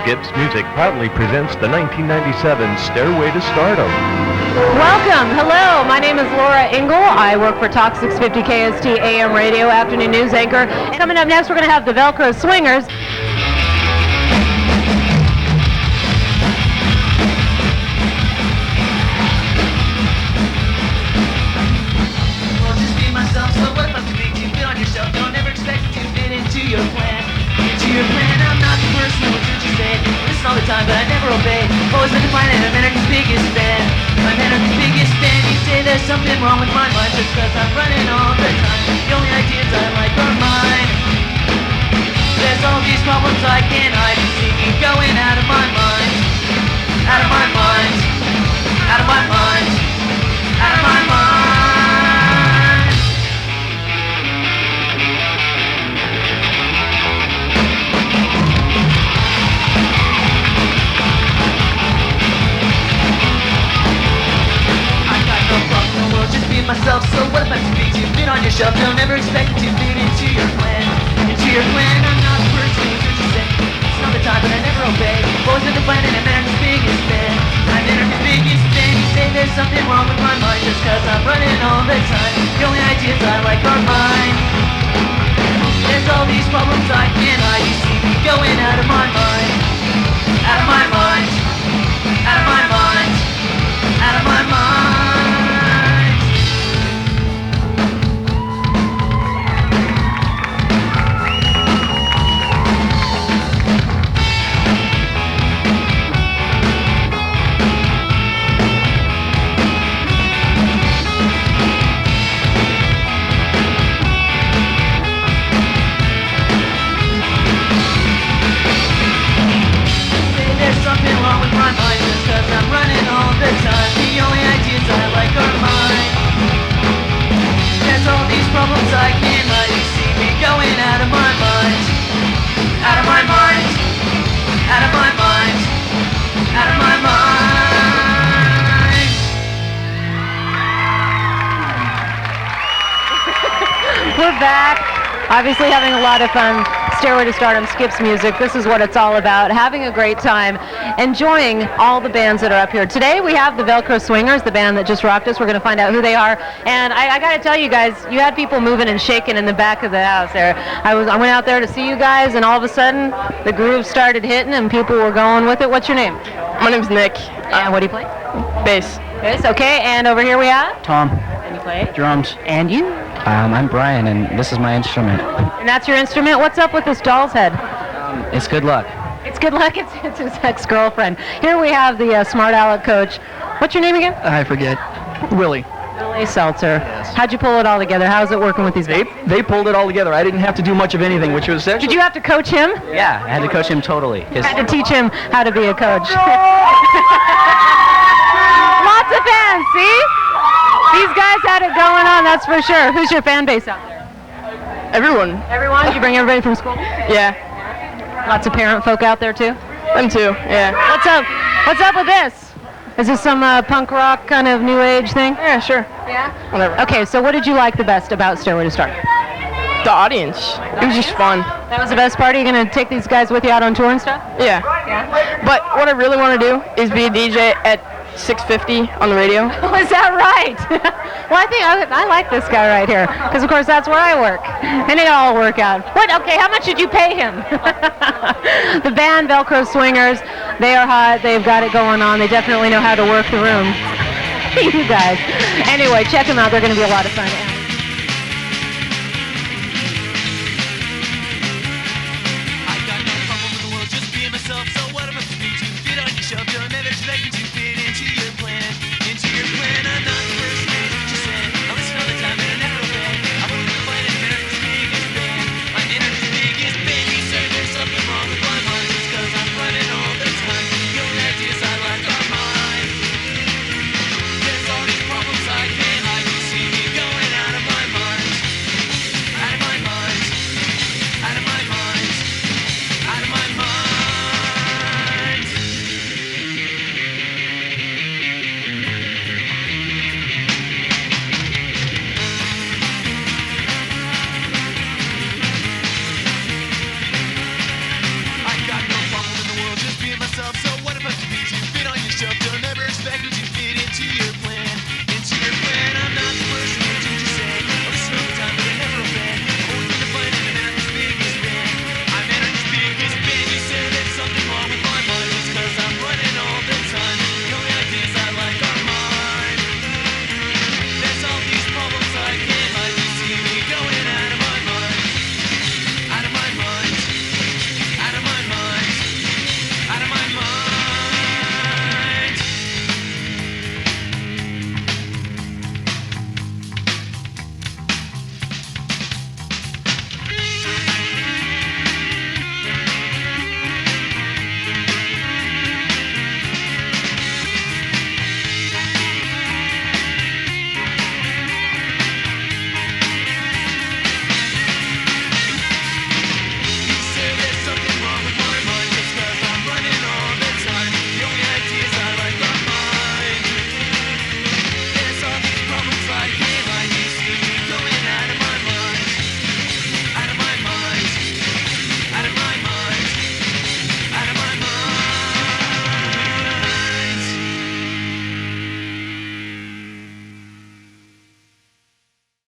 Skips Music proudly presents the 1997 Stairway to Stardom. Welcome. Hello. My name is Laura Engel. I work for Talk 650 KST AM radio, afternoon news anchor. Coming up next, we're going to have the Velcro Swingers. I'm not the person who will do what you say. Listen all the time, but I never obey. Always been defined as America's biggest fan. I'm America's biggest fan. You say there's something wrong with my mind just cause I'm running all the time. The only ideas I like are mine. There's all these problems I can't hide. You see me going out of my mind. Out of my mind. Out of my mind. Out of my mind. Myself, so what if I speak to you? Been on your shelf, they'll never expect me to fit into your plan. Into your plan, I'm not the person who's what you say. It's not the time, but I never obey. Always been the plan and I'm America's biggest fan. I'm America's biggest fan. You say there's something wrong with my mind just cause I'm running all the time. The only ideas I like are mine. There's all these problems I can't hide. You see me going out of my mind. Out of my mind. Out of my mind. Out of my mind. Something wrong with my mind just cause I'm running all the time. The only ideas I like are mine. There's all these problems I can't hide. You see me going out of my mind. Out of my mind. Out of my mind. Out of my mind. We're back. Obviously having a lot of fun. Stairway to Stardom, Skips Music. This is what it's all about. Having a great time, enjoying all the bands that are up here. Today we have the Velcro Swingers, the band that just rocked us. We're going to find out who they are. And I got to tell you guys, you had people moving and shaking in the back of the house there. I went out there to see you guys, and all of a sudden the groove started hitting and people were going with it. What's your name? My name's Nick. And what do you play? Bass. Bass, okay. And over here we have? Tom. And you play? Drums. And you? I'm Brian, and this is my instrument. And that's your instrument? What's up with this doll's head? It's good luck. It's good luck. It's his ex-girlfriend. Here we have the Smart Aleck coach. What's your name again? I forget. Willie. Willie Seltzer. Yes. How'd you pull it all together? How's it working with these guys? They pulled it all together. I didn't have to do much of anything, which was actually... Did you have to coach him? Yeah, I had to coach him totally. You had to teach him how to be a coach. Lots of fans, see? These guys had it going on, that's for sure. Who's your fan base out there? Everyone. Everyone? Did you bring everybody from school? Yeah. Lots of parent folk out there too? Them too, yeah. What's up? What's up with this? Is this some punk rock kind of new age thing? Yeah, sure. Yeah? Whatever. Okay, so what did you like the best about Stairway to Stardom? The audience. It was just fun. That was the best part? Are you going to take these guys with you out on tour and stuff? Yeah. But what I really want to do is be a DJ at 650 on the radio. Oh, is that right? Well, I think I like this guy right here, because of course that's where I work, and it'll all work out. What? Okay, how much did you pay him? The band Velcro Swingers, they are hot. They've got it going on. They definitely know how to work the room. You guys. Anyway, check them out. They're going to be a lot of fun.